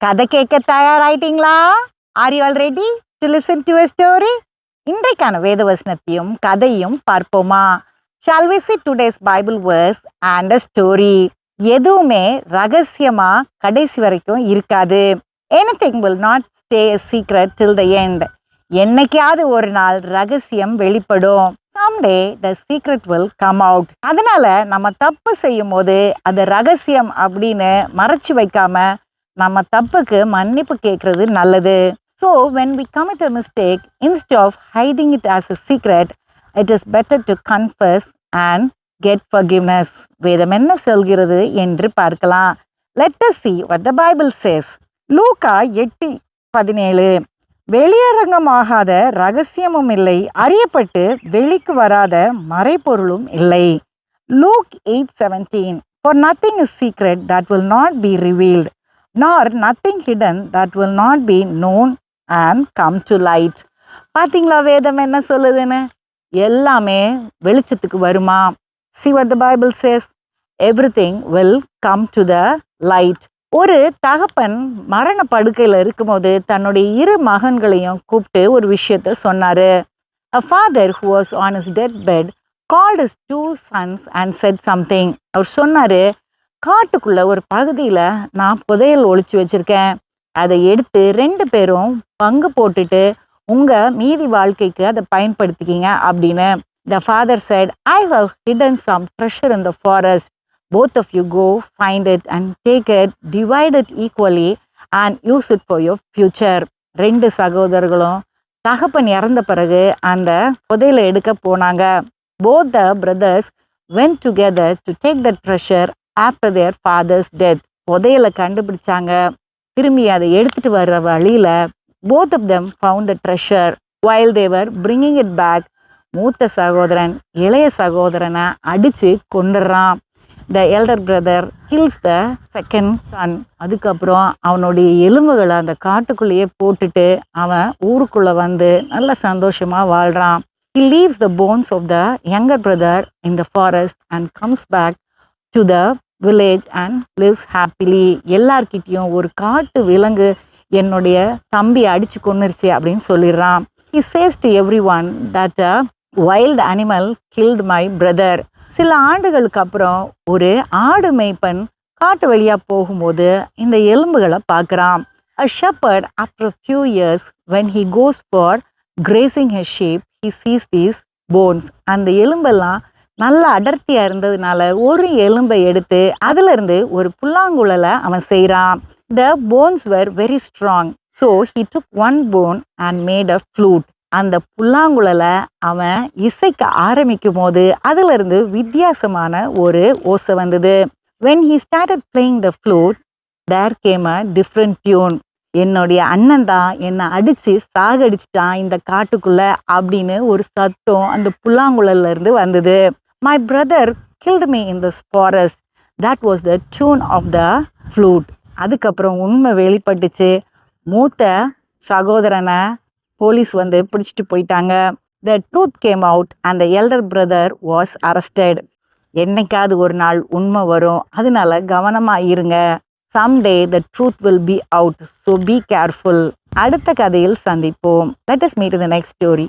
கதை கேட்க தயாராயிட்டீங்களா? Are you all ready to listen to a story? இன்றைக்கான வேத வசனத்தையும் கதையும் பார்ப்போமா? Shall we see today's Bible verse and a story? எதுவுமே ரகசியமா கடைசி வரைக்கும் இருக்காது. Anything will not stay a secret till the end. என்னைக்காவது ஒரு நாள் ரகசியம் வெளிப்படும். Someday the secret will come out. அதனால நம்ம தப்பு செய்யும் போது அது ரகசியம் அப்படின்னு மறைச்சு வைக்காம நம்ம தப்புக்கு மன்னிப்பு கேட்கறது நல்லது. So when we commit a mistake, instead of hiding it as a secret, it is better to confess and get forgiveness. வேதம் என்ன சொல்கிறது என்று பார்க்கலாம். Let us see what the Bible says. லூக்கா 8:17. வெளியரங்கமாகாத ரகசியமும் இல்லை, அறியப்பட்டு வெளிக்கு வராத மறைபொருளும் இல்லை. Luke 8:17. For nothing is secret that will not be revealed, nor nothing hidden that will not be known and come to light. பார்த்தீங்களா வேதம் என்ன சொல்லுதுன்னு? எல்லாமே வெளிச்சத்துக்கு வருமா? See what the Bible says. Everything will come to the light. ஒரு தகப்பன் மரண படுக்கையில் இருக்கும்போது தன்னுடைய 2 மகன்களையும் கூப்பிட்டு ஒரு விஷயத்த சொன்னாரு. A father who was on his deathbed called his 2 sons and said something. அவர் சொன்னாரு, காட்டுக்குள்ள ஒரு பகுதியில் நான் புதையல் ஒளிச்சு வச்சிருக்கேன், அதை எடுத்து 2 பேரும் பங்கு போட்டுட்டு உங்க மீதி வாழ்க்கைக்கு அதை பயன்படுத்திக்கிங்க அப்படின்னு. The father said, I have hidden some treasure in the forest. Both of you go find it and take it, divide it equally and use it for your future. 2 சகோதரர்களும் தகப்பன் இறந்த பிறகு அந்த புதையலை எடுக்க போனாங்க. Both the brothers went together to take the treasure after their father's death. புதையலை கண்டுபிடிச்சாங்க. திரும்பி அதை எடுத்துட்டு வர்ற வழியில both of them found the treasure. While they were bringing it back, மூத்த சகோதரன் இளைய சகோதரனை அடிச்சு கொண்டுறான். The elder brother kills the second son. அதுக்கப்புறம் அவனுடைய எலும்புகளை அந்த காட்டுக்குள்ளேயே போட்டுட்டு அவன் ஊருக்குள்ள வந்து நல்ல சந்தோஷமா வாழ்றான். He leaves the bones of the younger brother in the forest and comes back to the village and lives happily. எல்லார்கிட்டையும் ஒரு காட்டு விலங்கு என்னுடைய தம்பி அடிச்சு கொன்னுருச்சு அப்படின்னு சொல்லிடுறான். He says to everyone that a wild animal killed my brother. சில ஆண்டுகளுக்கு அப்புறம் ஒரு ஆடு மேய்ப்பன் காட்டு வழியா போகும்போது இந்த எலும்புகளை பார்க்குறான். A shepherd after a few years when he goes for grazing his sheep, he sees these bones. அந்த எலும்பெல்லாம் நல்ல அடர்த்தியா இருந்ததுனால ஒரு எலும்பை எடுத்து அதுல இருந்து ஒரு புல்லாங்குழலை அவன் செய்கிறான். The bones were very strong, so he took one bone and made a flute. அந்த புல்லாங்குழலை அவன் இசைக்க ஆரம்பிக்கும் போது அதுல இருந்து வித்தியாசமான ஒரு ஓசை வந்தது. When he started playing the flute, there came a different tune. என்னுடைய அண்ணன் தான் என்னை அடிச்சு சாகடிச்சிட்டான் இந்த காட்டுக்குள்ள அப்படின்னு ஒரு சத்தம் அந்த புல்லாங்குழல்ல இருந்து வந்தது. My brother killed me in this forest. That was the tune of the flute. அதுக்கப்புறம் உண்மை வெளிப்பட்டுச்சு. மூத்த சகோதரனை போலீஸ் வந்து பிடிச்சிட்டு போயிட்டாங்க. The truth came out and the elder brother was arrested. என்னைக்காவது ஒரு நாள் உண்மை வரும், அதனால கவனமா இருங்க. Someday the truth will be out, so be careful. அடுத்த கதையில் சந்திப்போம். Let us meet in the next story.